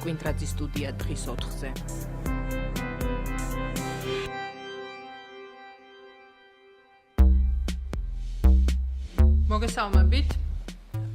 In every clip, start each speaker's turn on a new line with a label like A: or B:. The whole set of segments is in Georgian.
A: კვინტრაძის სტუდია დღის 4-ზე. მოგესალმებით.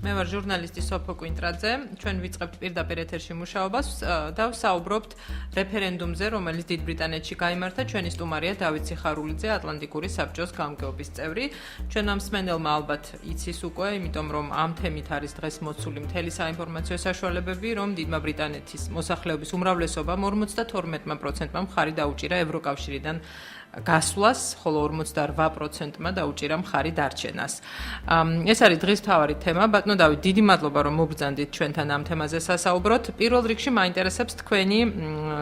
A: მე ვარ ჟურნალისტი სოფო კვინტრაძე. ჩვენ ვიწყებთ პირდაპირ ეთერში მუშაობას და ვსაუბრობთ რეფერენდუმზე, რომელიც დიდ ბრიტანეთში გაიმართა. ჩვენი სტუმარია დავით სიხარულიძე, ატლანტიკური საბჭოს გამგეობის წევრი. ჩვენ ამ მსმენელმა ალბათ იცის უკვე, იმიტომ რომ ამ თემით არის დღეს მოცული მთელი საინფორმაციო საშუალებები, რომ დიდმა ბრიტანეთის მოსახლეობის უმრავლესობამ 52%-მა მხარი დაუჭირა ევროკავშირიდან გასვლას, ხოლო 48%-მა დაუჭირა მხარი დარჩენას. ეს არის დღის მთავარი თემა. ბატონო დავით, დიდი მადლობა რომ მობრძანდით ჩვენთან ამ თემაზე სასაუბროთ. პირველ რიგში მაინტერესებს თქვენი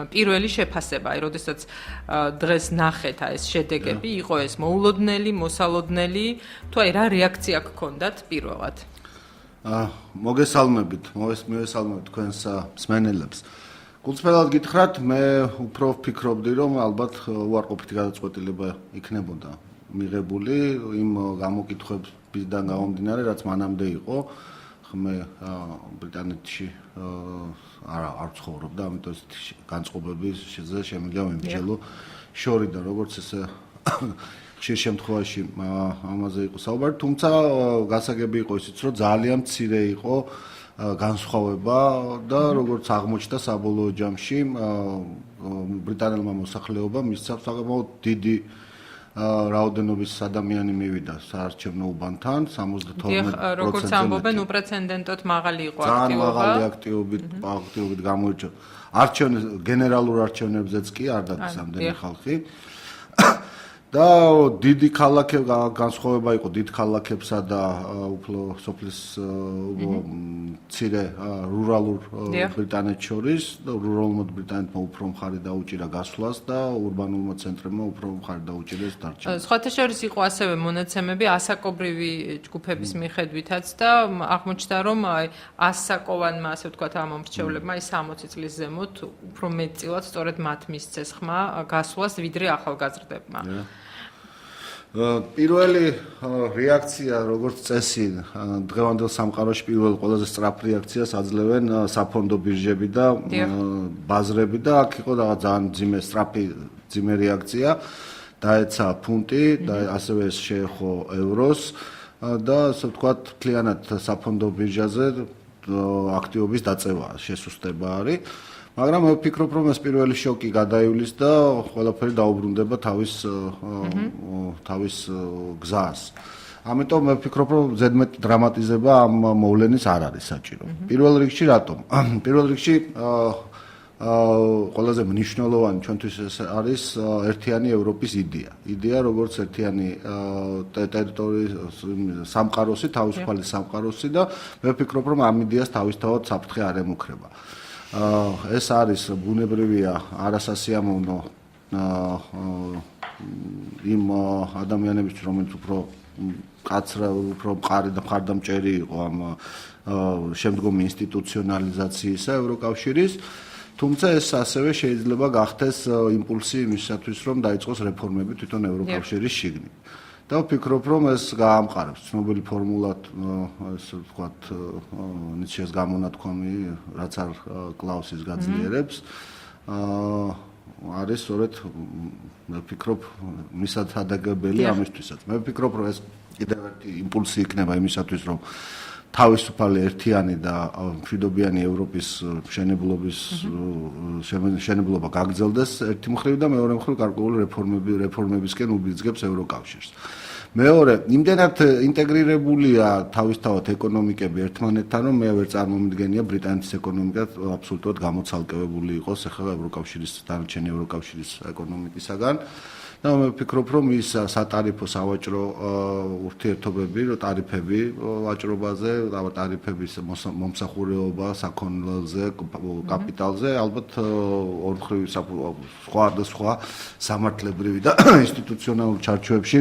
A: პირველი შეფასება, აი, როდესაც დღეს ნახეთ ეს შედეგები, იყო ეს მოულოდნელი, მოსალოდნელი, თუ აი რა რეაქცია გქონდათ პირველად?
B: მოგესალმებით თქვენს მსმენელებს. გულწრფელად გითხრათ, მე უფრო ვფიქრობდი, რომ ალბათ უარყოფითი გადაწყვეტილება იქნებოდა მიღებული იმ გამოკითხვებიდან გამომდინარე, რაც მანამდე იყო. მე ბრიტანეთში არ ცხოვრობდა, ამიტომ ეს განწყობების შემიძლია მიმსჯელო შორი და როგორც ესე ხშირ შემთხვევაში ამაზე იყო საუბარი, თუმცა გასაგები იყო ისიც, რომ ძალიან მცირე იყო განსხვავება და როგორც აღმოჩნდა საბოლოო ჯამში ბრიტანელმა მოსახლეობამ მისცა საკმაოდ დიდი რაოდენობის ადამიანი მივიდა საარჩევნო უბანთან 72%.
A: როგორც ამბობენ, უპრეცედენტოდ მაღალი იყო აქტივობა.
B: ძალიან მაღალი აქტივობით გამოირჩევა. გენერალურ არჩევნებზეც კი არ დადის ამდენი ხალხი. და დიდი ქალაქები განსხვავება იყო დიდ ქალაქებსა და უფრო სოფლის მცირე რურალურ ბრიტანეთს შორის და რურალურ ბრიტანეთმა უფრო მხარი დაუჭირა გასვლას და ურბანულმა ცენტრებმა უფრო მხარი დაუჭირეს დარჩენას.
A: სხვათა შორის იყო ასევე მონაცემები ასაკობრივი ჯგუფების მიხედვითაც და აღმოჩნდა რომ ასაკოვანმა, ასე ვთქვათ, ამ მომრჩევლებმა 60 წლის ზემოთ უფრო მეტწილად სწორედ მათ მისცეს ხმა გასვლას ვიდრე ახალგაზრდებმა.
B: პირველი რეაქცია, როგორც წესი, დღევანდელ სამყაროში პირველ ყველაზე სწრაფ რეაქციას აძლევენ საფონდო ბირჟები და ბაზრები და აქ იყო რაღაც ძალიან ძიმე რეაქცია. დაეცა ფუნტი და ასევე შეეხო ევროს და ასე ვთქვათ, მთლიანად საფონდო ბირჟაზე აქტივობის დაწევა, შესუსტება არის. მაგრამ მე ვფიქრობ, რომ ეს პირველი შოკი გადაივლის და ყველაფერი დაუბრუნდება თავის გზას. ამიტომ მე ვფიქრობ, რომ ზედმეტ დრამატიზება ამ მოვლენის არ არის საჭირო. პირველ რიგში რატომ? პირველ რიგში ყველაზე მნიშვნელოვანი ჩვენთვის ეს არის ერთიანი ევროპის იდეა. იდეა როგორც ერთიანი ტერიტორიის სამყაროსი, თავისუფალი სამყაროსი და მე ვფიქრობ, რომ ამ იდეას თავისთავად საფრთხე არ ემუქრება. ეს არის ბუნებრივია არასასიამოვნო იმ ადამიანებისთვის, რომელიც უფრო კაცრა, უფრო მყარი და მხარდამჭერი იყო ამ შემდგომი ინსტიტუციონალიზაციისა ევროკავშირის, თუმცა ეს ასევე შეიძლება გახდეს იმპულსი იმისათვის, რომ დაიწყოს რეფორმები თვითონ ევროკავშირის შიგნით. და ვფიქრობ, რომ ეს გაამყარებს ცნობილი ფორმულად, ასე ვთქვათ, ნიცშეს გამონათქვამი, რაც არ კლაუსის გაძლიერებს, არის სწორედ მე ვფიქრობ, მისათადეგებელი ამისთვისაც. მე ვფიქრობ, რომ ეს კიდევ ერთი იმპულსი იქნება იმისათვის, რომ თავისუფალი ერთიანი და მშვიდობიანი ევროპის მშენებლობა გაგრძელდეს ერთი მხრივ და მეორე მხრივ გარკვეული რეფორმებისკენ უბიძგებს ევროკავშირს. მეორე, იმდენად ინტეგრირებულია თავისთავად ეკონომიკები ერთმანეთთან, რომ მე ვერ წარმომიდგენია ბრიტანეთის ეკონომიკა აბსოლუტურად გამოცალკევებული იყოს ახლა ევროკავშირის დანარჩენი ევროკავშირის ეკონომიკისაგან. და მე ვფიქრობ, რომ ის სატარიფო სავაჭრო ურთიერთობები, ტარიფები ვაჭრობაზე, ტარიფების მომსახურეობა საქონელზე, კაპიტალზე, ალბათ ორმხრივ სხვა სამართლებრივი და ინსტიტუციონალური ჩარჩოებში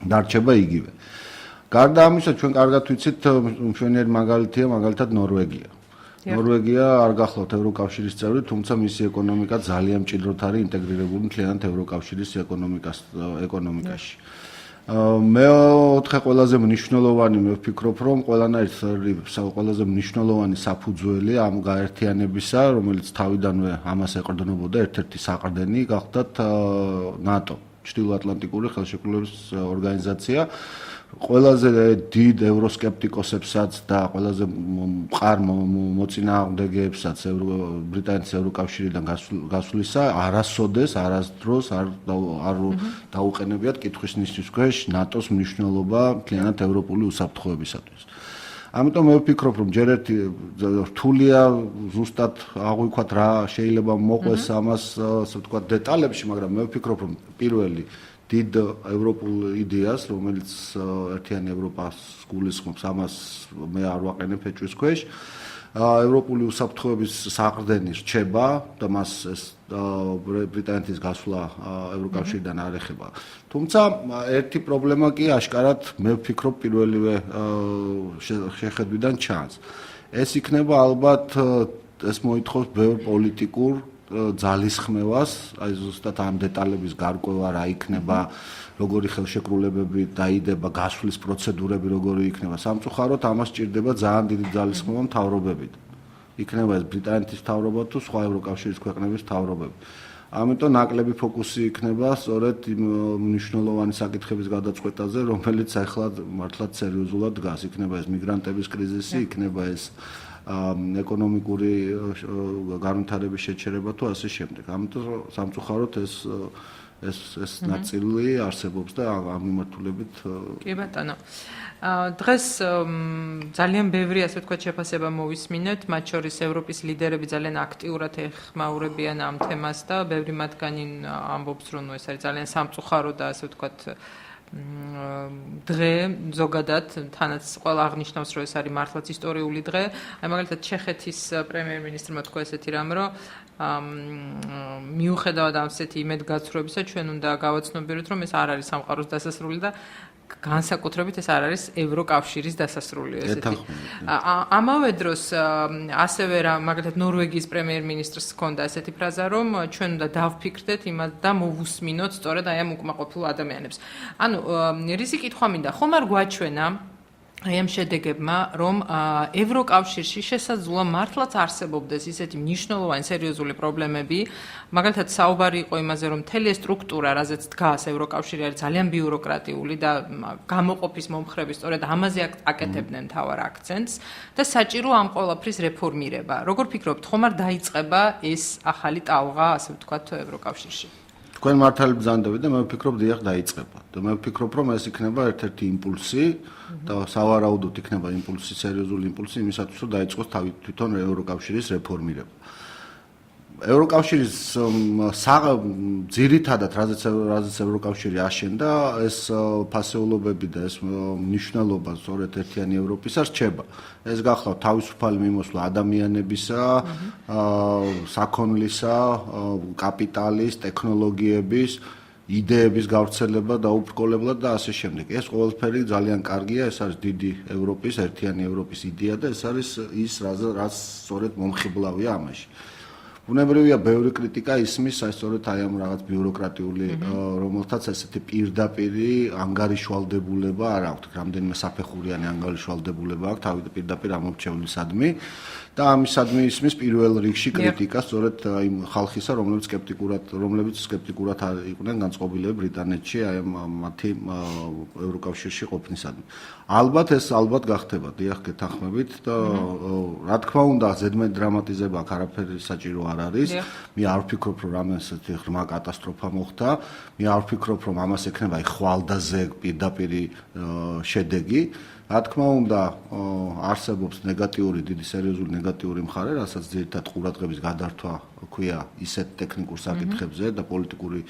B: დარჩება იგივე. გარდა ამისა, ჩვენ კარგად ვიცით, მშვენიერი მაგალითია მაგალითად ნორვეგია. ნორვეგია არ გახლავთ ევროკავშირის წევრი, თუმცა მისი ეკონომიკა ძალიან მჭიდროდ არის ინტეგრირებული მთლიანად ევროკავშირის ეკონომიკაში. მეოთხე ყველაზე მნიშვნელოვანი მე ვფიქრობ, რომ ყველაზე მნიშვნელოვანი საფუძველი ამ გაერთიანებისა, რომელიც თავიდანვე ამას ეყრდნობოდა, ერთ-ერთი საყრდენი გახდათ ნატო, ჩრდილოატლანტიკური ხელშეკრულების ორგანიზაცია. ყველაზე დიდ ევროსკეპტიკოსებსაც და ყველაზე მყარ მოწინააღმდეგეებსაც ბრიტანეთის ევროკავშირიდან გასვლისა არასოდეს არასდროს არ დაუყენებიათ კითხვის ნიშნის ქვეშ ნატოს მნიშვნელობა მთლიანად ევროპული უსაფრთხოებისათვის. ამიტომ მე ვფიქრობ, რომ ჯერ ერთი რთულია ზუსტად აღვიქვათ რა შეიძლება მოყვეს ამას, ასე ვთქვათ, დეტალებში, მაგრამ მე ვფიქრობ, რომ პირველი დიდ ევროპულ იდეას, რომელიც ერთიანი ევროპას გულისხმობს, ამას მე არ ვაყენებ ეჭვის ქვეშ. ევროპული უსაფრთხოების საყრდენი რჩება და მას ეს ბრიტანეთის გასვლა ევროკავშირიდან არ ეხება. თუმცა ერთი პრობლემა კი აშკარად მე ვფიქრობ პირველივე შეხედვიდან ჩანს. ეს იქნება ალბათ ეს მოითხოვს ბევრ პოლიტიკურ ძალისხმევას, აი ზუსტად ამ დეტალების გარკვევა რა იქნება, როგორი ხელშეკრულებები დაიდება, გასვლის პროცედურები როგორი იქნება. სამწუხაროდ ამას სჭირდება ძალიან დიდი ძალისხმევა მთავრობებით. იქნება ეს ბრიტანეთის მთავრობა თუ სხვა ევროკავშირის ქვეყნების მთავრობები. ამიტომ ნაკლები ფოკუსი იქნება სწორედ იმ მნიშვნელოვანი საკითხების გადაწყვეტაზე, რომელიც ახლა მართლაც სერიოზულად დგას. იქნება ეს მიგრანტების კრიზისი, იქნება ეს ეკონომიკური განვითარების შეჩერება თუ ასე შემდეგ. ამიტომ სამწუხაროდ ეს ნაწილი არსებობს და ამ მიმართულებით
A: კი ბატონო. დღეს ძალიან ბევრი ასე ვთქვათ შეფასება მოვისმინეთ, მათ შორის ევროპის ლიდერები ძალიან აქტიურად ეხმაურებიან ამ თემას და ბევრი მათგანი ამბობს, რომ ეს არის ძალიან სამწუხარო და ასე ვთქვათ დღე ზოგადად თანაც ყველა აღნიშნავს, რომ ეს არის მართლაც ისტორიული დღე. აი მაგალითად ჩეხეთის პრემიერ-მინისტრმა თქვა ესეთი რამ, რომ მიუხედავად ასეთი იმედგაცრუებისა, ჩვენ უნდა გავაცნობიეროთ, რომ ეს არ არის სამყაროს დასასრული და განსაკუთრებით ეს არ არის ევროკავშირის დასასრული ესეთი. ამავე დროს ასევე რა მაგალითად ნორვეგიის პრემიერ-მინისტრს ჰქონდა ესეთი ფრაზა, რომ ჩვენ უნდა დავფიქრდეთ იმას და მოვუსმინოთ სწორედ აი ამ უკმაყოფილ ადამიანებს. ანუ რისი კითხვა მინდა, ხომ არ გვაჩვენა აი ამ შედეგებმა, რომ ევროკავშირში შესაძლოა მართლაც არსებობდეს ისეთი მნიშვნელოვანი სერიოზული პრობლემები, მაგალითად საუბარი იყო იმაზე, რომ მთელი სტრუქტურა, რაზეც დგას ევროკავშირი, არის ძალიან ბიუროკრატიული და გამოყოფის მომხრები სწორედ ამაზე აკეთებდნენ მთავარ აქცენტს და საჭირო ამ ყველაფრის რეფორმირება. როგორ ფიქრობთ, ხომ არ დაიწყება ეს ახალი ტალღა, ასე ვთქვათ, ევროკავშირში?
B: თქვენ მართალი ბრძანდებით და მე ვფიქრობ, დიახ, დაიწყება. და მე ვფიქრობ, რომ ეს იქნება ერთ-ერთი იმპულსი და სავარაუდოდ იქნება იმპულსი, სერიოზული იმპულსი იმისათვის, რომ დაიწყოს თვითონ ევროკავშირის რეფორმირება. ევროკავშირის ძირითადად, რაზეც ევროკავშირი აშენდა, ეს ფასეულობები და ეს მნიშვნელობა სწორედ ერთიანი ევროპისა რჩება. ეს გახლავთ თავისუფალი მიმოსვლა ადამიანებისა, საქონლისა, კაპიტალის, ტექნოლოგიების, იდეების გავრცელება და უბრკოლებლად და ასე შემდეგ. ეს ყველაფერი ძალიან კარგია, ეს არის დიდი ევროპის, ერთიანი ევროპის იდეა და ეს არის ის, რაც სწორედ მომხიბლავია ამაში. ბუნებრივია ბევრი კრიტიკა ისმის სწორედ აი ამ რაღაც ბიუროკრატიული რომელთაც ესეთი პირდაპირი ანგარიშვალდებულება არ აქვს, რამდენიმე საფეხურიანი ანგარიშვალდებულება აქვს თავი პირდაპირ ამორჩევლისადმი და ამისადმი ისმის პირველ რიგში კრიტიკა სწორედ იმ ხალხისა, რომლებიც სკეპტიკურად იყვნენ განწყობილები ბრიტანეთში აი მათი ევროკავშირში ყოფნისადმი. ალბათ გახდება, დიახ, გეთანხმებით და რა თქმა უნდა, ზედმეტ დრამატიზება აქ არაფერი საჭირო არ არის. მე არ ვფიქრობ, რომ რამე ესეთი ღრმა კატასტროფა მოხდა. მე არ ვფიქრობ, რომ ამას ექნება ხვალდაზე პირდაპირი შედეგი. რა თქმა უნდა, არსებობს ნეგატიური, დიდი სერიოზული ნეგატიური მხარე, რასაც ძირითადად ყურადღების გადართვა ქვია ისეთ ტექნიკურ საკითხებზე და პოლიტიკური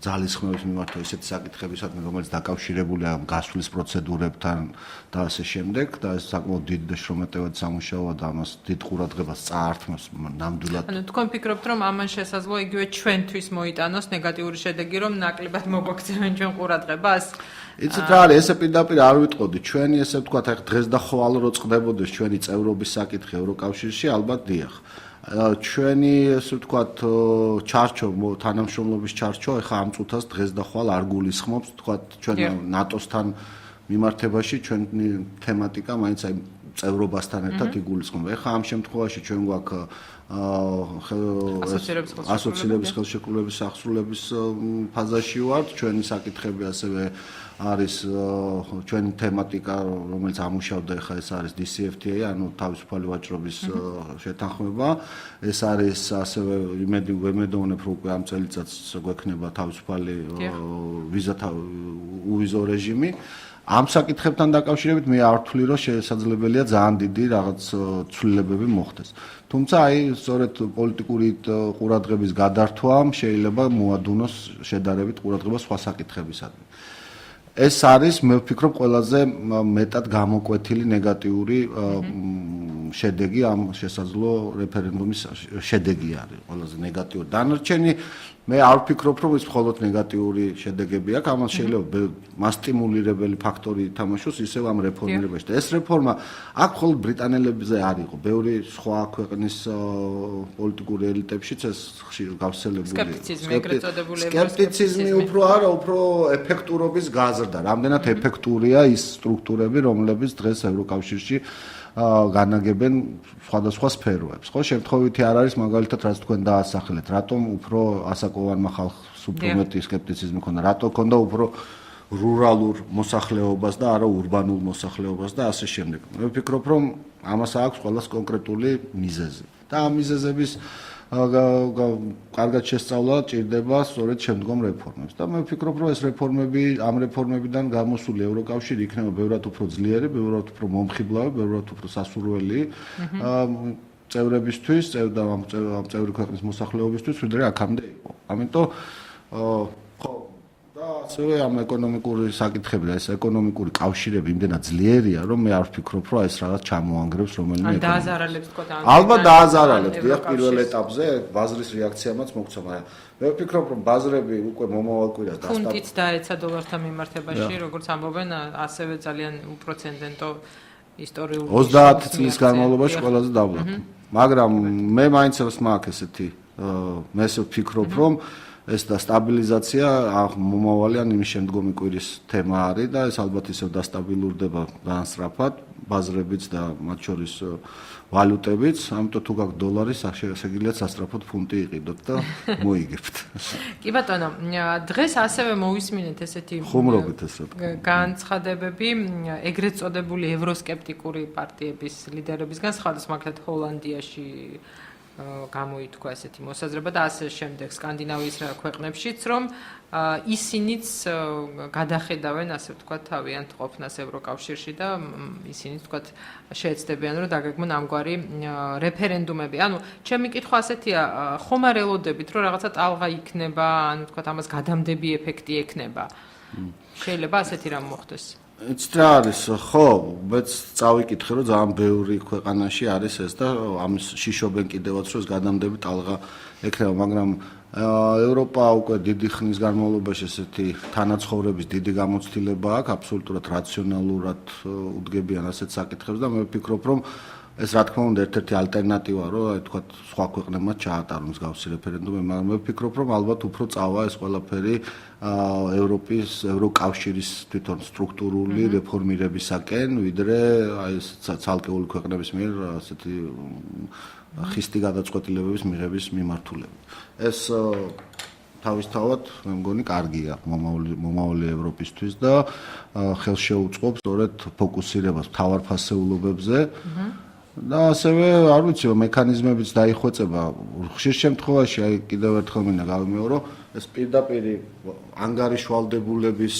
B: ძალისხმევის მიმართ ესეთი საკითხებისადმი, რომელიც დაკავშირებულია გასვლის პროცედურებთან და ასე შემდეგ და ეს საკმაოდ დიდი და შრომატევად სამუშაოა და ამას დიდ ყურადღებას წაართმევს ნამდვილად.
A: ანუ თქვენ ფიქრობთ, რომ ამან შესაძლოა იგივე ჩვენთვის მოიტანოს ნეგატიური შედეგი, რომ ნაკლებად მოგოქცევენ ჩვენ ყურადღებას?
B: იცით რა არის, ესე პირდაპირ არ ვიტყოდი, ჩვენი ესე ვთქვათ, ახ დღეს და ხვალ რო წყდებოდეს ჩვენი წევრობის საკითხი ევროკავშირში, ალბათ დიახ. ჩვენი ესე ვთქვათ ჩარჩო თანამშრომლობის ჩარჩო ეხა ამ წუთას დღეს და ხვალ არ გულისხმობს ვთქვათ ჩვენ ნატოსთან მიმართებაში ჩვენი თემატიკა მაინც აი წევრობასთან ერთად იგულისხმება. ეხა ამ შემთხვევაში ჩვენ გვაქვს ასოცირების ხელშეკრულების აღსრულების ფაზაში ვართ. ჩვენი საკითხები ასევე არის ჩვენი თემატიკა, რომელიც ამუშავდა ეხა ეს არის DCFTA, ანუ თავისუფალი ვაჭრობის შეთანხმება. ეს არის ასევე ვემედოვნებ რომ უკვე ამ წელიწადს გვექნება თავისუფალი უვიზო რეჟიმი. ამ საკითხებთან დაკავშირებით მე არ ვთვლი რომ შესაძლებელია ძალიან დიდი რაღაც ცვლილებები მოხდეს. თუმცა აი სწორედ პოლიტიკური ყურადღების გადართვამ შეიძლება მოადუნოს შედარებით ყურადღება სხვა საკითხებისადმი. ეს არის მე ვფიქრობ ყველაზე მეტად გამოკვეთილი ნეგატიური შედეგი ამ შესაძლო რეფერენდუმის შედეგი არის ყველაზე ნეგატიური. დანარჩენი მე არ ვფიქრობ რომ ეს მხოლოდ ნეგატიური შედეგები აქვს, ამას შეიძლება მასტიმულირებელი ფაქტორი ითამაშოს ისევ ამ რეფორმირებაში. და ეს რეფორმა აქ მხოლოდ ბრიტანელებზე არ იყო, ბევრი სხვა ქვეყნის პოლიტიკური ელიტებშიც ეს ხშირად გავრცელებული სკეპტიციზმი უფრო არა, უფრო ეფექტურობის გაზრდა. რამდენად ეფექტურია ის სტრუქტურები, რომლებიც დღეს ევროკავშირში განაგებენ სხვადასხვა სფეროებს. ხო, შემთხვევითი არ არის მაგალითად რაც თქვენ დაასახელეთ, რატომ უფრო ასაკოვანმა ხალხს უფრო მეტი სკეპტიციზმი ქონდა, რატომ ქონდა უფრო რურალურ მოსახლეობას და არა ურბანულ მოსახლეობას და ასე შემდეგ. მე ვფიქრობ, რომ ამას აქვს ყველას კონკრეტული მიზეზი. და ამ მიზეზების კარგად შესწავლა ჭირდება სწორედ შემდგომ რეფორმებს. და მე ვფიქრობ, რომ ეს რეფორმები, ამ რეფორმებიდან გამოსული ევროკავშირი იქნება ბევრად უფრო ძლიერი, ბევრად უფრო მომხიბლავი, ბევრად უფრო სასურველი წევრებისთვის, წევრი ქვეყნის მოსახლეობისთვის, ვიდრე აქამდე იყო. ამიტომ ხო და ასევე ამ ეკონომიკური საკითხები და ეს ეკონომიკური კავშირები იმდენად ძლიერია, რომ მე არ ვფიქრობ, რომ ეს რაღაც ჩამოანგრევს რომელიმე ეკონომიკას.
A: დააზარალებს თქო და
B: ალბათ დააზარალებს, დიახ, პირველ ეტაპზე ბაზრის რეაქციამაც მოგცა, მაგრამ მე ვფიქრობ, რომ ბაზრები უკვე მომავალ კვირას
A: ფუნტიც დაეცა დოლართან მიმართებაში, როგორც ამბობენ, ასევე ძალიან უპროცენტენტო ისტორიული
B: 30 წლის განმავლობაში ყველაზე დაბლა. მაგრამ მე მაინც მაქვს ესეთი მე ვფიქრობ, რომ ეს და სტაბილიზაცია მომავალი ან იმის შემდგომი კვირის თემა არის და ეს ალბათ ისევ დასტაბილურდება ძალიან სწრაფად ბაზრებიც და მათ შორის ვალუტებიც, ამიტომ თუ გაქვს დოლარი, შეგიძლიათ სასწრაფოდ ფუნტი იყიდოთ და მოიგებთ.
A: კი ბატონო, დღეს ასევე მოვისმინეთ ესეთი
B: ხუმრობით ესე
A: განცხადებები ეგრეთ წოდებული ევროსკეპტიკური პარტიების ლიდერებისგან, სხვადასხვა მაგალითად ჰოლანდიაში გამოითქვა ესეთი მოსაზრება და ასე შემდეგ სკანდინავიის ქვეყნებშიც, რომ ისინიც გადახედავენ, ასე ვთქვათ, თავიანთ ყოფნას ევროკავშირში და ისინიც ვთქვათ შეეცდებიან, რომ დაგეგმონ ამგვარი რეფერენდუმები. ანუ ჩემი კითხვა ასეთია, ხომ არ ელოდებით, რომ რაღაცა ტალღა იქნება, ანუ ვთქვათ, ამას გადამდები ეფექტი ექნება. შეიძლება ასეთი რამ მოხდეს.
B: ეს რა არის, ხო, მეც წავიკითხე, რომ ძალიან ბევრი ქვეყანაში არის ეს და ამის შიშობენ კიდევაც, რომ ეს გადამდები ტალღა ექნება, მაგრამ ევროპა უკვე დიდი ხნის განმავლობაში ესეთი თანაცხოვრების დიდი გამოცდილება აქვს, აბსოლუტურად რაციონალურად უდგებიან ასეთ საკითხებს და მე ვფიქრობ, რომ ეს რა თქმა უნდა ერთ-ერთი ალტერნატივა, რომ აი თქვა სხვა ქვეყნებმა ჩაატარონ მსგავსი რეფერენდუმი, მაგრამ მე ვფიქრობ, რომ ალბათ უფრო წავა ეს ყველაფერი ევროკავშირის თვითონ სტრუქტურული რეფორმირებისაკენ, ვიდრე აი ეს ცალკეული ქვეყნების მიერ ასეთი ხისტი გადაწყვეტილებების მიღების მიმართულებით. ეს თავისთავად მე მგონი კარგია მომავალი ევროპისთვის და ხელს შეუწყობს სწორედ ფოკუსირებას მთავარ ფასეულობებზე. და ასევე არ ვიცი, მექანიზმებიც დაიხვეწება. ხშირ შემთხვევაში აი კიდევ ერთხელ მინდა გავიმეორო, ეს პირდაპირი ანგარიშვალდებულების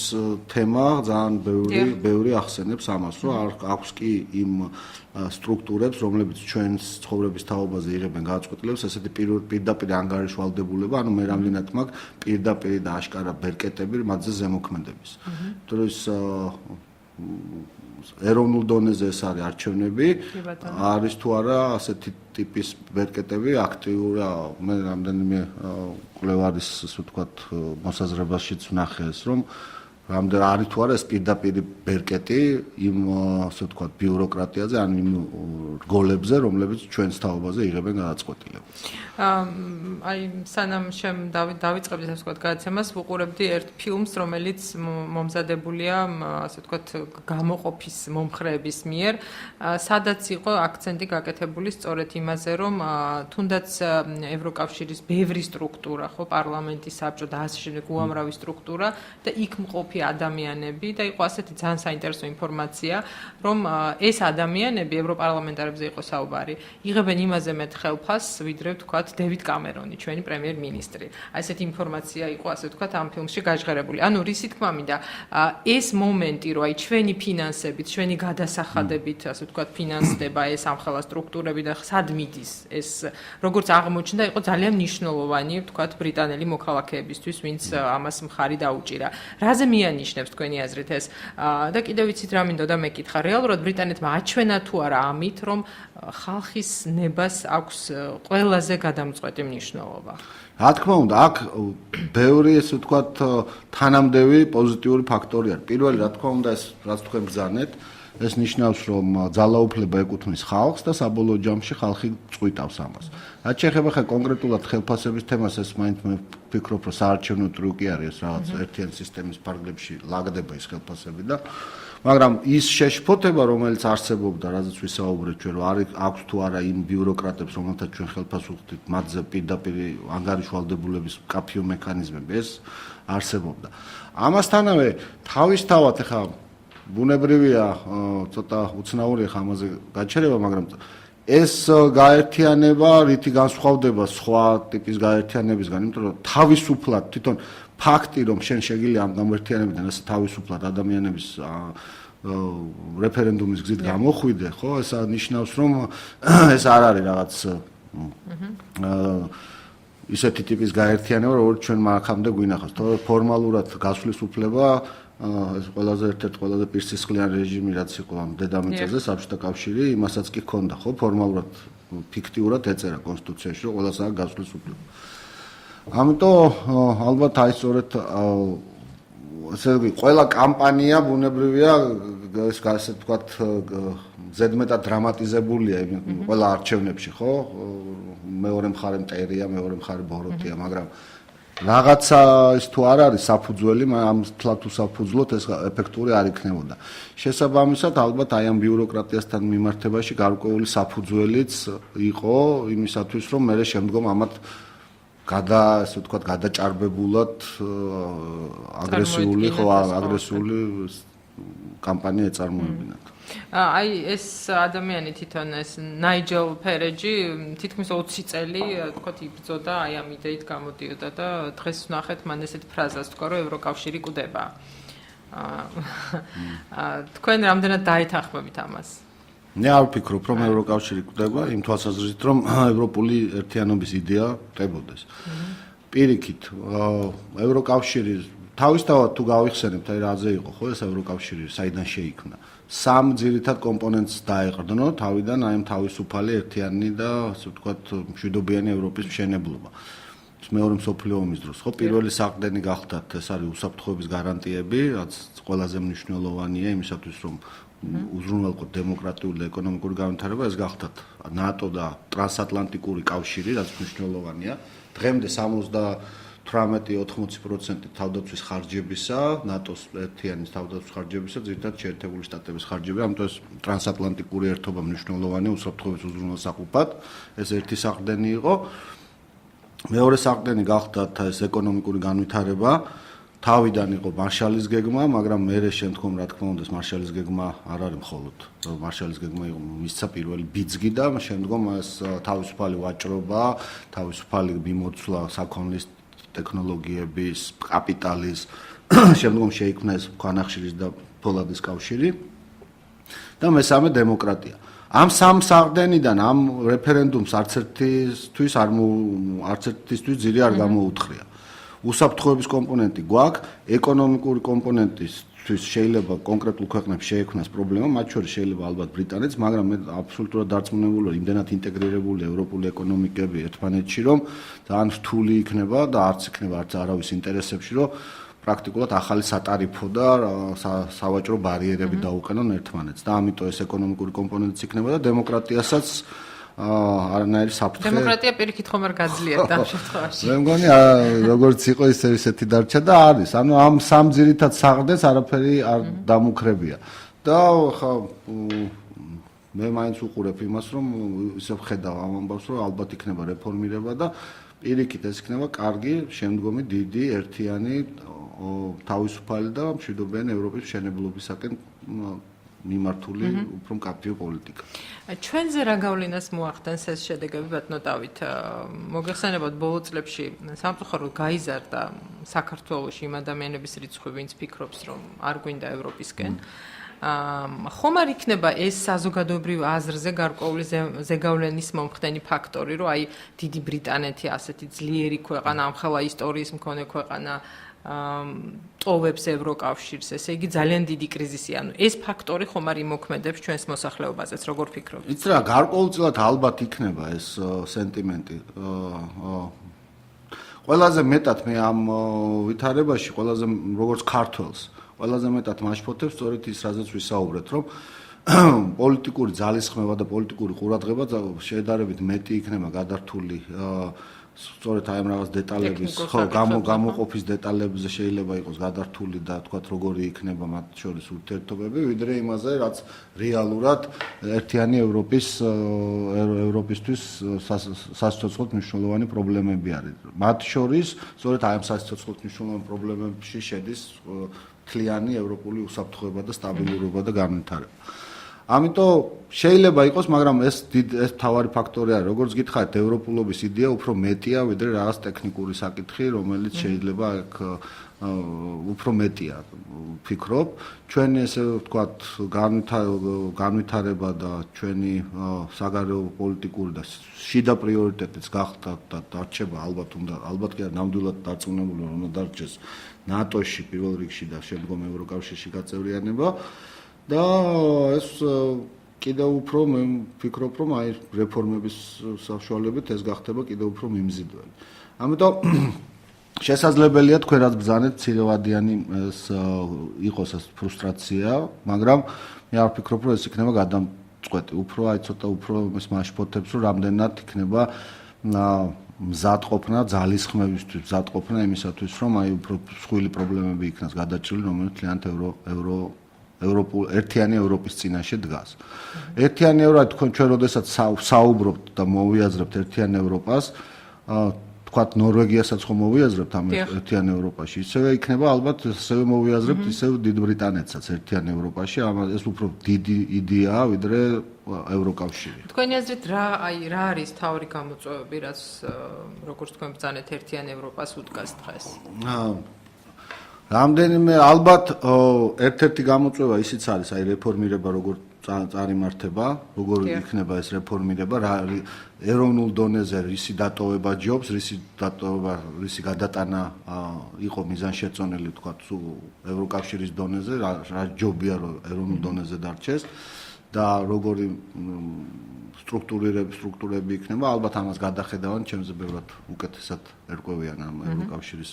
B: თემა ძალიან ბევრი ახსენებს ამას, რომ აქვს კი იმ სტრუქტურებს, რომლებიც ჩვენს ცხოვრების თაობაზე იღებენ გადაწყვეტილებებს, ესეთი პირდაპირი ანგარიშვალდებულება, ანუ მე რამდენად მაქვს პირდაპირი და აშკარა ბერკეტები მათზე ზემოქმედების. თორე ის ეროვნულ დონეზე ეს არის არჩევნები, არის თუ არა ასეთი ტიპის ბერკეტები აქტიური, მე რამდენიმე კვლევარის, ასე ვთქვათ, მოსაზრებაშიც ვნახე ეს, რომ რამდენ არის თუ არა ეს პირდაპირ ბერკეტი იმ ასე ვთქვათ ბიუროკრატიაზე ან იმ რგოლებზე, რომლებიც ჩვენს თაობაზე იღებენ გადაწყვეტილებას.
A: აი სანამ დავიწყებდი ასე ვთქვათ გადაცემას, ვუყურებდი ერთ ფილმს, რომელიც მომზადებულია ასე ვთქვათ გამოყოფის მომხრეების მიერ, სადაც იყო აქცენტი გაკეთებული სწორედ იმაზე, რომ თუნდაც ევროკავშირის ბევრი სტრუქტურა, ხო, პარლამენტი, საბჭო და ასე შემდეგ უამრავი სტრუქტურა და იქ მყოფი ადამიანები და იყო ასეთი ძალიან საინტერესო ინფორმაცია, რომ ეს ადამიანები ევროპარლამენტარებზე იყო საუბარი, იღებენ იმაზე მეტ ხელფასს, ვიდრე ვთქვათ დევიდ კამერონი, ჩვენი პრემიერ-მინისტრი. აი ესეთი ინფორმაცია იყო ასე ვთქვათ ამ ფილმში გაჟღერებული. ანუ რისი თქმა მინდა, ეს მომენტი, რომ აი ჩვენი ფინანსებით, ჩვენი გადასახადებით, ასე ვთქვათ, ფინანსდება ეს ამხელა სტრუქტურები და სად მიდის ეს, როგორც აღმოჩნდა, იყო ძალიან მნიშვნელოვანი, ვთქვათ, ბრიტანელი მოქალაქეებისთვის, ვინც ამას მხარი დაუჭირა. რაზე მიანიშნებს თქვენი აზრით ეს? და კიდევ ვიცით რა მინდოდა მეკითხა, რეალურად ბრიტანეთმა აჩვენა თუ არა ამით, რომ ხალხის ნებას აქვს ყველაზე გადამწყვეტი მნიშვნელობა.
B: რა თქმა უნდა, აქ ბევრი ესე ვთქვათ თანამდები პოზიტიური ფაქტორი არის. პირველი, რა თქმა უნდა, ეს რაც თქვენ ბრძანეთ, ეს ნიშნავს, რომ ძალაუფლება ეკუთვნის ხალხს და საბოლოო ჯამში ხალხი წყვიტავს ამას. რაც შეეხება ხა კონკრეტულად ხელფასების თემას, ეს მაინც მე ვფიქრობ, რომ საარჩევნო ტრიუკი არის, რაღაც ერთიანი სისტემის ფარგლებში ლაგდება ის ხელფასები და მაგრამ ის შეშფოთება, რომელიც არსებობდა, რაზეც ვისაუბრეთ ჩვენ, რომ აქვს თუ არა იმ ბიუროკრატებს, რომელთაც ჩვენ ხელფასს უხდით, მათზე პირდაპირ ანგარიშვალდებულების კაფიო მექანიზმები, ეს არსებობდა. ამასთანავე თავისთავად ხა ბუნებრივია, ცოტა უცნაური ხა ამაზე გაჩერება, მაგრამ ეს გაერთიანება რითი განსხვავდება სხვა ტიპის გაერთიანებისგან, იმიტომ რომ თავისუფლად თვითონ ფაქტი, რომ შენ შეგიძლია ამ გამერთიანებიდან ეს თავისუფლად ადამიანების რეფერენდუმის გზით გამოხვიდე, ხო, ეს ნიშნავს, რომ ეს არ არის რაღაც ისეთი ტიპის გაერთიანება, როგორც ჩვენ მაგამდე გვინახავს. თორე ფორმალურად გასვლის უფლება ეს ყველაზე ერთ-ერთი ყველაზე პირსისხლიანი რეჟიმი რაც იყო ამ დედამიწაზე საბჭოთა კავშირი, იმასაც კი ჰქონდა, ხო, ფორმალურად, ფიქტიურად ეწერა კონსტიტუციაში, რომ ყველას აქვს გასვლის უფლება. ამიტომ ალბათ აი სწორედ ესე იგი ყველა კამპანია ბუნებრივია ეს ასე ვთქვათ ზედმეტად დრამატიზებულია ყველა არჩევნებში, ხო? მეორე მხარე მტერია, მეორე მხარე ბოროტია, მაგრამ რაღაცა ის თუ არ არის საფუძველი, ამ თლათ უსაფუძვლოდ ეს ეფექტური არ იქნებოდა. შესაბამისად, ალბათ აი ამ ბიუროკრატიასთან მიმართებაში გარკვეული საფუძველიც იყო იმისათვის, რომ მე შემდგომ ამათ ასე ვთქვათ, გადაჭარბებულად აგრესიული კამპანია ეწარმოებინათ.
A: აი ეს ადამიანი თვითონ ეს ნაიჯელ ფერეჯი თითქმის 20 წელი თქვათ იბრძოდა აი ამ იდეით გამოდიოდა და დღეს ვნახეთ მან ესეთ ფრაზას თქვა რომ ევროკავშირი კვდება. თქვენ რამდენად დაეთანხმებით ამას?
B: მე არ ვფიქრობ რომ ევროკავშირი კვდება იმ თვალსაზრისით რომ ევროპული ერთიანობის იდეა კვდებოდეს. პირიქით ევროკავშირი თავისთავად თუ გავიხსენებთ აი რაზე იყო ხო ეს ევროკავშირი საიდან შეიქმნა. სამ ძირითად კომპონენტს დაეყრდნო თავიდან აი ამ თავისუფალი ერთიანი და ასე ვთქვათ მშვიდობიანი ევროპის მშენებლობა. მეორე მსოფლიო ომის დროს ხო პირველი საყრდენი გახდათ ეს არის უსაფრთხოების გარანტიები, რაც ყველაზე მნიშვნელოვანია იმისათვის რომ უზრუნველყოთ დემოკრატიული და ეკონომიკური განვითარება, ეს გახდათ ნატო და ტრანსატლანტიკური კავშირი, რაც მნიშვნელოვანია. დღემდე 78-80% თავდაცვის ხარჯებისა, ნატოს ერთიანის თავდაცვის ხარჯებისა, ძირითადად შეერთებული შტატების ხარჯები, ამიტომ ეს ტრანსატლანტიკური ერთობა მნიშვნელოვანია უსაფრთხოების უზრუნველსაყოფად, ეს ერთი საყრდენი იყო. მეორე საყრდენი გახდათ ეს ეკონომიკური განვითარება. თავიდან იყო მარშალის გეგმა, მაგრამ მერე შემდგომ რა თქმა უნდა ეს მარშალის გეგმა არ არის მხოლოდ მარშალის გეგმა იყო მისცა პირველი ბიძგი და შემდგომ ეს თავისუფალი ვაჭრობა, თავისუფალი მიმოცვლა საქონლის ტექნოლოგიების, კაპიტალის, შემდგომ შეიქმნა ეს ქვანახშირის და ფოლადის კავშირი და მესამე დემოკრატია. ამ სამ საყრდენიდან ამ რეფერენდუმს არც ერთისთვის ძირი არ გამოუთხრია. უსაფრთხოების კომპონენტი გვაქვს, ეკონომიკური კომპონენტის შეიძლება კონკრეტულ ქვეყნებს შეექმნას პრობლემა, მათ შორის შეიძლება ალბათ ბრიტანეთს, მაგრამ მე აბსოლუტურად დარწმუნებული ვარ, იმდენად ინტეგრირებული ევროპული ეკონომიკები ერთმანეთში, რომ ძალიან რთული იქნება და არც იქნება არც არავის ინტერესებში, რომ პრაქტიკულად ახალი სატარიფო და სავაჭრო ბარიერები დაუყენონ ერთმანეთს და ამიტომ ეს ეკონომიკური კომპონენტიც იქნება და დემოკრატიასაც არანაირი საფრთხე.
A: დემოკრატია პირიქით ხომ არ გაძლიერდა ამ შემთხვევაში.
B: მე მგონი როგორც იყო ისეთი დარჩა და არის. ანუ ამ სამ ძირითად საყრდენს არაფერი არ დამუქრებია. და ხა მე მაინც უყურებ იმას, რომ ისე ვხედავ ამ ამბავს, რომ ალბათ იქნება რეფორმირება და პირიქით ეს იქნება კარგი, შემდგომი დიდი ერთიანი თავისუფალი და მშვიდობიანი ევროპის მშენებლობისაკენ მიმართული უფრო მკაფიო პოლიტიკა.
A: ჩვენზე რა გავლენას მოახდენს ეს შედეგები ბატონო დავით? მოგეხსენებათ ბოლო წლებში სამწუხაროდ გაიზარდა საქართველოში იმ ადამიანების რიცხვი, ვინც ფიქრობს, რომ არ გვინდა ევროპისკენ. ხომ არ იქნება ეს საზოგადოებრივ აზრზე გარკვეული ზეგავლენის მომხდენი ფაქტორი, რომ აი დიდი ბრიტანეთი ასეთი ძლიერი ქვეყანა, ამხელა ისტორიის მქონე ქვეყანა ტოვებს ევროკავშირს, ესე იგი ძალიან დიდი კრიზისი. ანუ ეს ფაქტორი ხომ არ იმოქმედებს ჩვენს მოსახლეობაზეც, როგორ ფიქრობთ?
B: იცი რა, გარკვეულწილად ალბათ იქნება ეს სენტიმენტი. ყველაზე მეტად მე ამ ვითარებაში, ყველაზე როგორც ქართველს, ყველაზე მეტად მაშფოთებს სწორედ ის, რაზეც ვისაუბრეთ, რომ პოლიტიკური ძალისხმევა და პოლიტიკური ყურადღება შედარებით მეტი იქნება გადართული სწორედ აი ამ რაღაც დეტალების, ხო, გამოყოფის დეტალებზე შეიძლება იყოს გადართული და თქვათ როგორი იქნება მათ შორის ურთიერთობები, ვიდრე იმაზე, რაც რეალურად ერთიანი ევროპისთვის სასიცოცხლოდ მნიშვნელოვანი პრობლემები არის. მათ შორის სწორედ აი ამ სასიცოცხლოდ მნიშვნელოვან პრობლემებში შედის მთლიანი ევროპული უსაფრთხოება და სტაბილურობა და განვითარება. ამიტომ შეიძლება იყოს, მაგრამ ეს მთავარი ფაქტორი არის. როგორც გითხარით, ევროპულობის იდეა უფრო მეტია, ვიდრე რაღაც ტექნიკური საკითხი, რომელიც შეიძლება აქ უფრო მეტია, ვფიქრობ. ჩვენი ესე ვთქვათ, განვითარება და ჩვენი საგარეო პოლიტიკური და შიდა პრიორიტეტიც გახდა და დარჩება ალბათ კი ნამდვილად დარწმუნებული რომ უნდა დარჩეს ნატოში პირველ რიგში და შემდგომ ევროკავშირში გაწევრიანება. და ეს კიდევ უფრო მე ვფიქრობ, რომ აი რეფორმების საშუალებით ეს გახდება კიდევ უფრო მიმზიდველი. ამიტომ შესაძლებელია თქვენ რაც ბრძანეთ ცირევადიანი ეს იყოს ეს ფრუსტრაცია, მაგრამ მე არ ვფიქრობ, რომ ეს იქნება გადამწყვეტი. უფრო აი ცოტა უფრო ეს მაშფოთებს, რომ რამდენად იქნება მზადყოფნა ძალისხმევისთვის, მზადყოფნა იმისათვის, რომ აი უფრო მსხვილი პრობლემები იქნას გადაჭრილი, რომელიც მთლიანად ერთიანი ევროპის წინაშე დგას. ერთიანი ევროპა თქვენ ჩვენ როდესაც საუბრობთ და მოვიაზრებთ ერთიან ევროპას, თქვათ ნორვეგიასაც ხომ მოვიაზრებთ ამ ერთიან ევროპაში, ისევე იქნება ალბათ ასევე მოვიაზრებთ ისევ დიდ ბრიტანეთსაც ერთიან ევროპაში, ეს უფრო დიდი იდეაა ვიდრე ევროკავშირი.
A: თქვენი აზრით რა არის თავი გამოწვევები, რაც როგორც თქვენ ბრძანეთ ერთიან ევროპას უდგას დღეს? რამდენიმე ალბათ ერთ-ერთი გამოწვევა ისიც არის, აი რეფორმირება როგორ წარიმართება, როგორ იქნება ეს რეფორმირება, ეროვნულ დონეზე რისი დატოვება ჯობს, რისი გადატანა იყო მიზანშეწონილი, თქვა ევროკავშირის დონეზე, რა ჯობია რომ ეროვნულ დონეზე დარჩეს და როგორი სტრუქტურები იქნება, ალბათ ამას გადახედავენ, ჩემზე ბევრად უკეთესად ერკვევიან ამ ევროკავშირის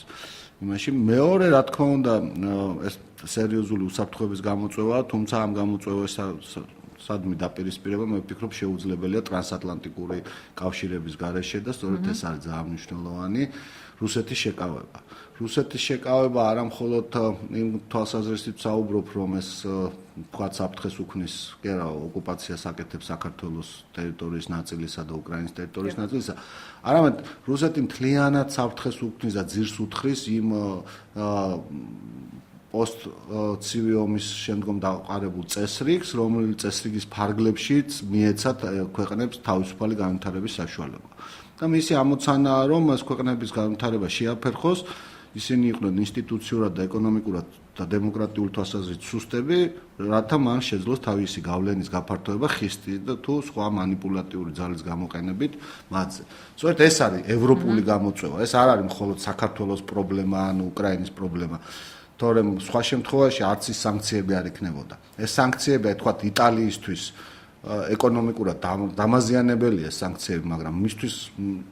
A: იმაში. მეორე, რა თქმა უნდა, ეს სერიოზული უსაფრთხოების გამოწვევაა, თუმცა ამ გამოწვევას სადმე დაპირისპირება, მე ვფიქრობ, შეუძლებელია ტრანსატლანტიკური კავშირების გარეშე და სწორედ ეს არის ძალიან მნიშვნელოვანი რუსეთის შეკავება. რუსეთის შეკავება არა მხოლოდ იმ თვალსაზრისით საუბრობ, რომ ეს თქვა საფრთხეს უქმნის კერა ოკუპაციას აკეთებს საქართველოს ტერიტორიის ნაწილისა და უკრაინის ტერიტორიის ნაწილისა, არამედ რუსეთი მთლიანად საფრთხეს უქმნის და ძირს უთხრის იმ პოსტ-ცივი ომის შემდგომ დაყარებულ წესრიგს, რომელიც წესრიგის ფარგლებშიც მიეცათ ქვეყნებს თავისუფალი განვითარების საშუალება. და მისი ამოცანაა, რომ ეს ქვეყნების განვითარება შეაფერხოს, ისინი იყვნენ ინსტიტუციურად და ეკონომიკურად და დემოკრატიულ თვალსაზრისით სუსტები, რათა მან შეძლოს თავისი გავლენის გაფართოება ხისტი და თუ სხვა მანიპულატიური ძალის გამოყენებით მათზე. სწორედ ეს არის ევროპული გამოწვევა. ეს არ არის მხოლოდ საქართველოს პრობლემა ან უკრაინის პრობლემა.
B: თორემ სხვა შემთხვევაში არც ის სანქციები არ იქნებოდა. ეს სანქციები, თქვათ, იტალიისთვის ეკონომიკურად დამაზიანებელია სანქციები, მაგრამ მისთვის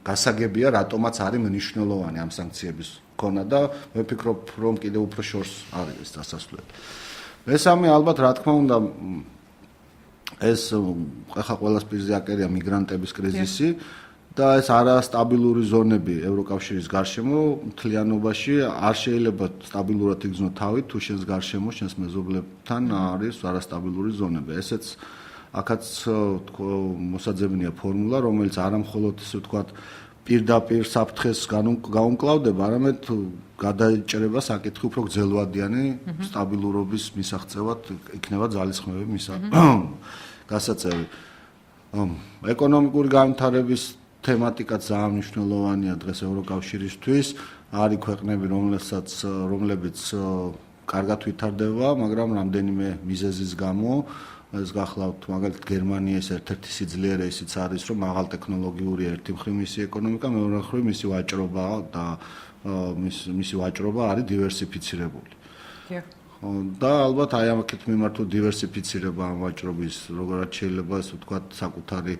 B: გასაგებია, რატომაც არის მნიშვნელოვანი ამ სანქციების ქონა და მე ვფიქრობ, რომ კიდევ უფრო შორს არის ეს დასასრულებელი. მესამე ალბათ, რა თქმა უნდა, ეს ახლა ყველას პირზე აკერია მიგრანტების კრიზისი და ეს არასტაბილური ზონები ევროკავშირის გარშემო მთლიანობაში არ შეიძლება სტაბილურად იგრძნო თავი, თუ შენს გარშემო, შენს მეზობლებთან არის არასტაბილური ზონები. ესეც აქაც მოსაძებნია ფორმულა, რომელიც არა მხოლოდ ისე ვთქვათ პირდაპირ საფრთხეს გაუმკლავდება, არამედ გადაიჭრება საკითხი უფრო გრძელვადიანი სტაბილურობის მისაღწევად იქნება ძალისხმევები გასაწევი. ეკონომიკური განვითარების თემატიკაც ძალიან მნიშვნელოვანია დღეს ევროკავშირისთვის. არის ქვეყნები, რომლებიც კარგად ვითარდება, მაგრამ რამდენიმე მიზეზის გამო ეს გახლავთ მაგალითად გერმანიის ერთ-ერთი სიძლიერე ისიც არის, რომ მაღალტექნოლოგიური ერთი მხრივ მისი ეკონომიკა, მეორე მხრივ მისი ვაჭრობა და მისი ვაჭრობა არის დივერსიფიცირებული. და ალბათ აი ამაკეთ მიმართულ დივერსიფიცირება ამ ვაჭრობის როგორაც შეიძლება ეს ვთქვათ საკუთარი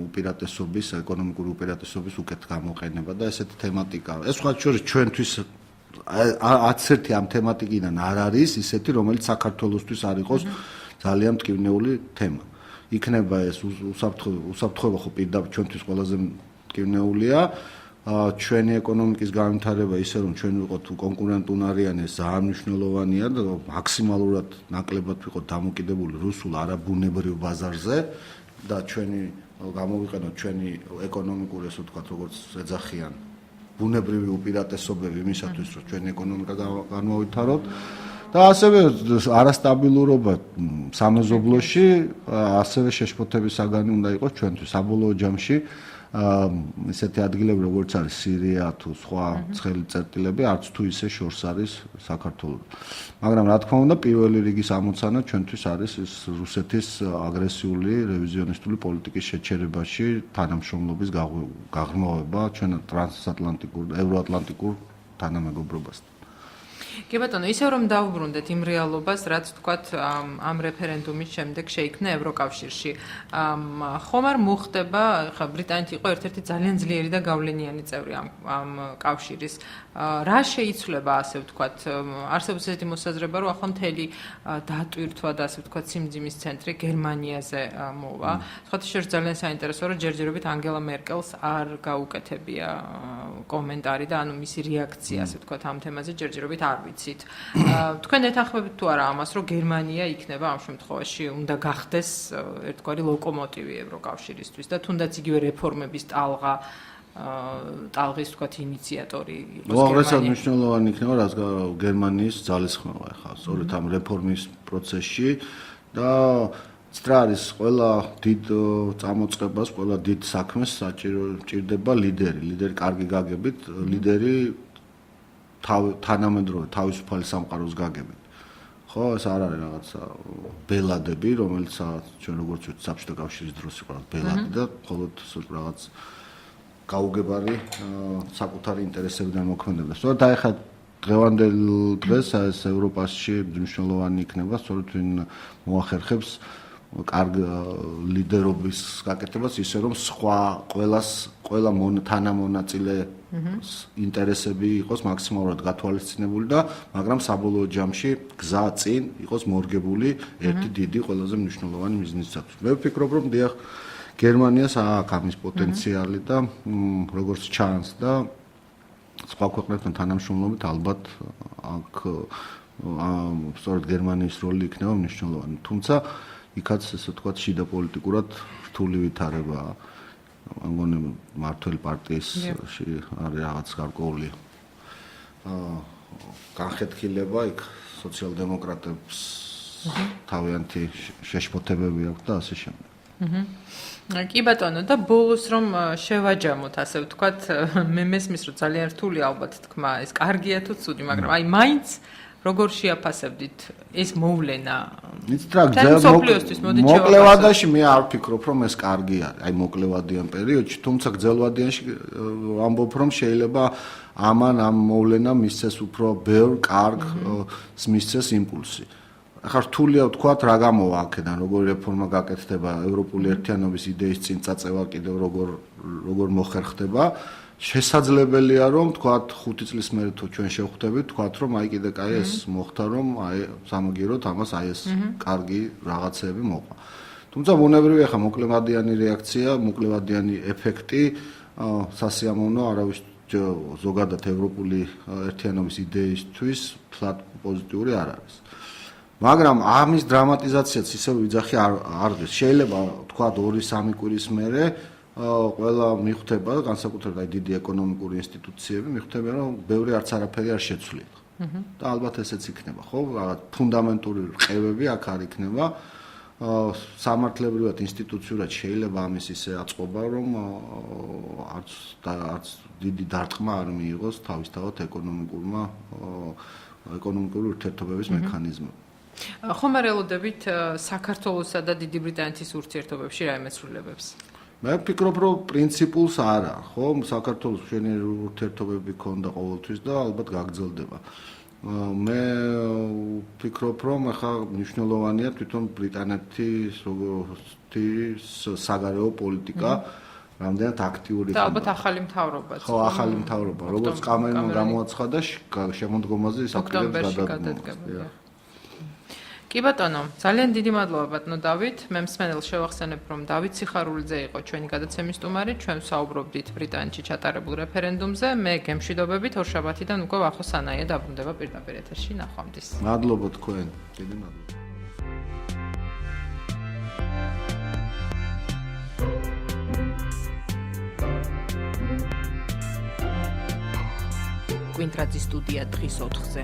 B: უპირატესობის, ეკონომიკური უპირატესობის უკეთ გამოყენება და ესეთი თემატიკა. ეს სხვა შორის ჩვენთვის არც ერთი ამ თემატიკიდან არ არის ისეთი, რომელიც საქართველოსთვის არ იყოს ძალიან მტკივნეული თემა. იქნება ეს უსაფრთხოება ხო პირდაპირ ჩვენთვის ყველაზე მტკივნეულია. ჩვენი ეკონომიკის განვითარება ისე რომ ჩვენ ვიყოთ კონკურენტუნარიანი ძალიან მნიშვნელოვანია და მაქსიმალურად ნაკლებად ვიყოთ დამოკიდებული რუსულ არაბუნებრივ ბაზარზე და ჩვენი გამოვიყენოთ ჩვენი ეკონომიკური ესე ვთქვათ როგორც ეძახიან ბუნებრივი უპირატესობები იმისათვის რომ ჩვენი ეკონომიკა განმოვითაროთ და ასევე არასტაბილურობა სამეზობლოში ასევე შეშფოთების საგანი უნდა იყოს ჩვენთვის საბოლოო ჯამში ესეთი ადგილები როგორც არის სირია თუ სხვა ცხელი წერტილები არც თუ ისე შორს არის საქართველოს. მაგრამ რა თქმა უნდა პირველი რიგის ამოცანა ჩვენთვის არის ეს რუსეთის აგრესიული რევიზიონისტული პოლიტიკის შეჩერებაში თანამშრომლობის გაღრმავება ჩვენ ტრანსატლანტიკურ ევროატლანტიკურ თანამეგობრობასთან.
A: კი ბატონო, ისევ რომ დავუბრუნდეთ იმ რეალობას, რაც თქვათ ამ რეფერენდუმის შემდეგ შეიქმნა ევროკავშირში. ხომ არ მოხდება, ხა ბრიტანეთი იყო ერთ-ერთი ძალიან ძლიერი და გავლენიანი წევრი ამ კავშირის. რა შეიცვლება, ასე ვთქვათ, არსებობს ესეთი მოსაზრება, რომ ახლა მთელი დატვირთვა და ასე ვთქვათ, სიმძიმის ცენტრი გერმანიაზე მოვა. სხვათა შორის ძალიან საინტერესოა, რომ ჯერჯერობით ანგელა მერკელს არ გაუკეთებია კომენტარი და ანუ მისი რეაქცია, ასე ვთქვათ, ამ თემაზე ჯერჯერობით არ ვიცით. თქვენ ეთანხმებით თუ არა ამას, რომ გერმანია იქნება ამ შემთხვევაში უნდა გახდეს ერთგვარი ლოკომოტივი ევროკავშირისთვის და თუნდაც იგივე რეფორმების ტალღის ვთქვათ ინიციატორი იყოს გერმანია.
B: უაღრესად მნიშვნელოვანი იქნება რაც გერმანიის ძალისხმევა ახლა სწორედ ამ რეფორმის პროცესში და სტრა არის ყველა დიდ წამოწყებას, ყველა დიდ საქმეს საჭიროება ლიდერი. ლიდერი კარგი გაგებით, ლიდერი თანამედროვე თავისუფალი სამყაროს გაგებით. ხო, ეს არ არის რაღაცა ბელადები, რომელიც ჩვენ როგორც ვთქვით, საბჭოთა კავშირის დროს იყო ბელადი და მხოლოდ რაღაც გაუგებარი საკუთარი ინტერესებიდან მოქმედებდა. სწორედ აი ხა დღევანდელ დღეს ეს ევროპაში მნიშვნელოვანი იქნება, სწორედ ვინ მოახერხებს კარგ ლიდერობის გაკეთებას ისე რომ ყველა თანამონაწილე ინტერესები იყოს მაქსიმალურად გათვალისწინებული და მაგრამ საბოლოო ჯამში გზა წინ იყოს მორგებული ერთი დიდი ყველაზე მნიშვნელოვანი მიზნისათვის. მე ვფიქრობ რომ დიახ გერმანიას აქვს ამის პოტენციალი და როგორც ჩანს და სხვა ქვეყნებთან თანამშრომლობით ალბათ აქ სწორედ გერმანიის როლი იქნება მნიშვნელოვანი. თუმცა იქაც ესე ვთქვათ შიდა პოლიტიკურად რთული ვითარებაა. მგონი მართველი პარტიისში არის რაღაც გარკვეული განხეთქილება იქ სოციალ-დემოკრატებს თავიანთი შეშფოთებები აქვს და ასე შემდეგ.
A: კი ბატონო და ბოლოს რომ შევაჯამოთ ასე ვთქვათ მე მესმის რომ ძალიან რთული ალბათ თქმა ეს კარგია თუ ცუდი მაგრამ აი მაინც როგორ შეაფასებდით ეს მოვლენა
B: მოკლევადაში მე არ ვფიქრობ რომ ეს კარგი არის აი მოკლევადიან პერიოდში თუმცა გრძელვადიანში ამბობ რომ შეიძლება ამან ამ მოვლენამ მისცეს უფრო ბევრ კარგ მისცეს იმპულსი. ახლა რთულია ვთქვათ რა გამოვა აქედან, როგორი რეფორმა გაკეთდება, ევროპული ერთიანობის იდეის წინ წაწევა კიდევ როგორ მოხერხდება. შესაძლებელია რომ ვთქვათ 5 წლის მერე თუ ჩვენ შევხვდებით, ვთქვათ რომ აი კიდე კაი ეს მოხდა რომ აი სამაგიეროდ ამას აი ეს კარგი რაღაცები მოყვა. თუმცა ბუნებრივია ხა მოკლევადიანი რეაქცია, მოკლევადიანი ეფექტი სასიამოვნო არავის ზოგადად ევროპული ერთიანობის იდეისთვის ფლატ პოზიტიური არ არის. მაგრამ ამის დრამატიზაციაც ისევ ვიძახი არ ღირს. შეიძლება თქვა 2-3 კვირის მერე ყველა მიხვდება, განსაკუთრებით აი დიდი ეკონომიკური ინსტიტუციები მიხვდება, რომ ბევრი არც არაფერი არ შეცვლილ. და ალბათ ესეც იქნება, ხო? რაღაც ფუნდამენტური რყევები აქ არ იქნება. სამართლებრივად ინსტიტუციურად შეიძლება ამის ისე აწყობა, რომ არც დიდი დარტყმა არ მიიღოს თავისთავად ეკონომიკური ურთიერთობების მექანიზმი.
A: ხომ არ ელოდებით საქართველოსა და დიდი ბრიტანეთის ურთიერთობებში რაიმე ცვლილებებს?
B: მე ვფიქრობ, რომ პრინციპულს არა, ხო? საქართველოს მშვენიერი ურთიერთობები ქონდა ყოველთვის და ალბათ გაგრძელდება. მე ვფიქრობ, რომ ახლა მნიშვნელოვანია თვითონ ბრიტანეთის საგარეო პოლიტიკა, რამდენად აქტიური
A: ხდება. და ალბათ ახალი მთავრობაც.
B: ხო, ახალი მთავრობა, როგორც კამერონმა გამოაცხადა, შემოდგომაზე ის აქტიურად გადადგა.
A: კი ბატონო, ძალიან დიდი მადლობა ბატონო დავით. მე მსმენელს შევახსენებ, რომ დავით სიხარულიძე იყო ჩვენი გადაცემის სტუმარი, ჩვენ ვსაუბრობდით ბრიტანეთში ჩატარებულ რეფერენდუმზე. მე გემშვიდობებით ორშაბათიდან უკვე ვახო სანაია დაბრუნდება პირდაპირ ეთერში ნახვამდის.
B: მადლობა თქვენ, დიდი მადლობა.
A: კვინტრაძის სტუდია დღის 4-ზე.